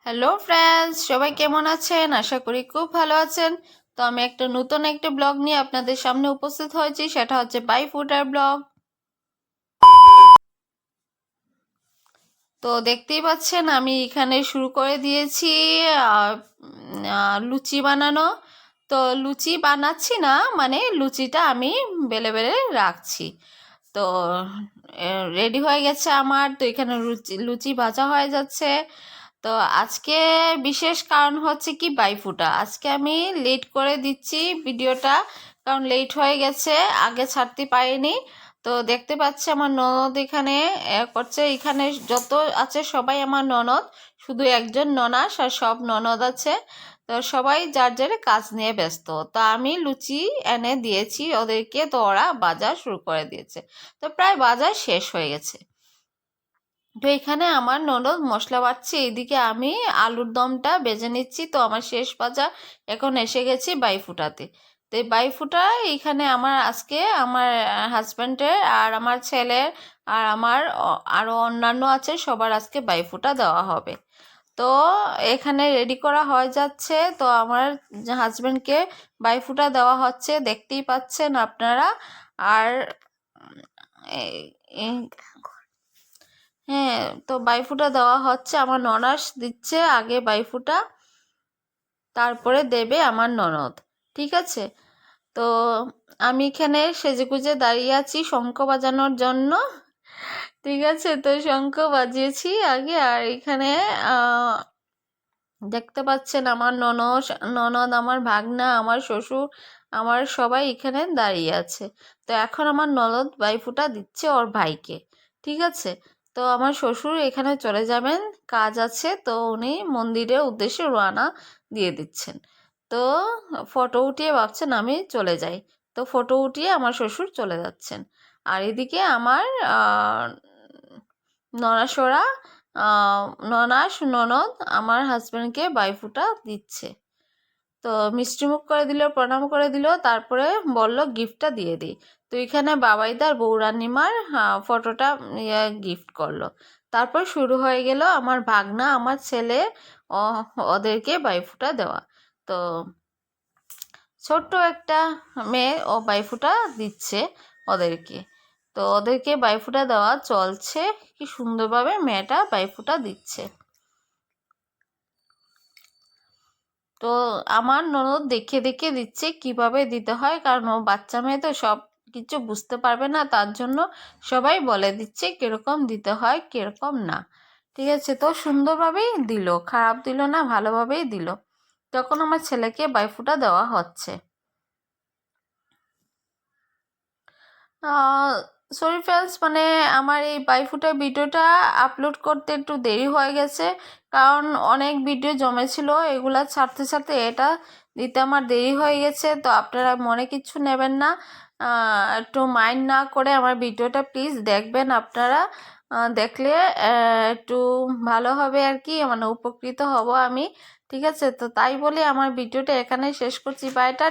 Hello friends, সবাই কেমন আছেন? আশা করি খুব ভালো আছেন। তো আমি একটা নতুন একটা ব্লগ নিয়ে আপনাদের সামনে উপস্থিত হয়েছি, সেটা হচ্ছে বাই ফুডার ব্লগ। তো দেখতেই পাচ্ছেন আমি এখানে শুরু করে দিয়েছি লুচি বানানো। তো লুচি বানাচ্ছি না, মানে লুচিটা আমি বেলে বেলে রাখছি। তো রেডি হয়ে গেছে আমার। তো এখানে লুচি লুচি ভাজা হয়ে যাচ্ছে। তো আজকে বিশেষ কারণ হচ্ছে কি, বাইফুটা আজকে আমি লেট করে দিচ্ছি ভিডিওটা, কারণ লেট হয়ে গেছে, আগে ছাড়তে পারিনি। তো দেখতে পাচ্ছি আমার ননদ এখানে করছে। এখানে যত আছে সবাই আমার ননদ, শুধু একজন ননাস আর সব ননদ আছে। তো সবাই যার যার কাজ নিয়ে ব্যস্ত। তো আমি লুচি এনে দিয়েছি ওদেরকে, তো ওরা বাজা শুরু করে দিয়েছে। তো প্রায় বাজার শেষ হয়ে গেছে। তো এখানে আমার ননদ মশলা বাটছে, এইদিকে আমি আলুর দমটা বেজে নিচ্ছি। তো আমার শেষ ভাজা এখন এসে গেছি বাইফুটাতে। তো এই বাইফুটা এখানে আমার আজকে আমার হাজব্যান্ডের আর আমার ছেলের আর আমার আরও অন্যান্য আছে, সবার আজকে বাইফুটা দেওয়া হবে। তো এখানে রেডি করা হয়ে যাচ্ছে। তো আমার হাজব্যান্ডকে বাইফুটা দেওয়া হচ্ছে, দেখতেই পাচ্ছেন আপনারা। আর হ্যাঁ, তো বাইফুটা দেওয়া হচ্ছে, আমার ননাস দিচ্ছে আগে বাইফুটা, তারপরে দেবে আমার ননদ। ঠিক আছে। তো আমি এখানে সেজেগুজে দাঁড়িয়ে আছি শঙ্খ বাজানোর জন্য। ঠিক আছে, তো শঙ্খ বাজিয়েছি আগে। আর এখানে দেখতে পাচ্ছেন আমার ননদ, আমার ভাগনা, আমার শ্বশুর, আমার সবাই এখানে দাঁড়িয়ে আছে। তো এখন আমার ননদ বাইফুটা দিচ্ছে ওর ভাইকে। ঠিক আছে। তো আমার শ্বশুর এখানে চলে যাবেন, কাজ আছে, তো উনি মন্দিরের উদ্দেশ্যে রওনা দিয়ে দিচ্ছেন। তো ফটো উঠিয়ে ভাবছেন আমি চলে যাই। তো ফটো উঠিয়ে আমার শ্বশুর চলে যাচ্ছেন। আর এদিকে আমার ননাসরা ননাস ননদ আমার হাজব্যান্ডকে বাইফুটা দিচ্ছে। তো মিষ্টিমুখ করে দিল, প্রণাম করে দিল, তারপরে বলল গিফটটা দিয়ে দিই। তো এখানে বাবাইদার বৌরানিমার ফটোটা গিফট করলো। তারপর শুরু হয়ে গেল আমার ভাগনা, আমার ছেলে, ওদেরকে বাইফুটা দেওয়া। তো ছোট্ট একটা মেয়ে ও বাইফুটা দিচ্ছে ওদেরকে। তো ওদেরকে বাইফুটা দেওয়া চলছে, কি সুন্দরভাবে মেয়েটা বাইফুটা দিচ্ছে। তো আমার ননদ দেখে দেখে দিচ্ছে কিভাবে দিতে হয়, কারণ ও বাচ্চা মেয়ে তো সব কিছু বুঝতে পারবে না, তার জন্য সবাই বলে দিচ্ছে কিরকম দিতে হয় কিরকম না। ঠিক আছে। তো সুন্দরভাবেই দিল, খারাপ দিল না, ভালোভাবেই দিল। তখন আমার ছেলেকে বাইফুটা দেওয়া হচ্ছে। সরি ফ্রেন্ডস, মানে আমার এই বাইফুটার ভিডিওটা আপলোড করতে একটু দেরি হয়ে গেছে, কারণ অনেক ভিডিও জমেছিল, এগুলা ছাড়তে ছাড়তে এটা দিতে আমার দেরি হয়ে গেছে। তো আপনারা মনে কিছু নেবেন না, একটু মাইন্ড না করে আমার ভিডিওটা প্লিজ দেখবেন আপনারা। দেখলে একটু ভালো হবে আর কি, মানে উপকৃত হব আমি। ঠিক আছে। তো তাই বলে আমার ভিডিওটা এখানে শেষ করছি। বাই।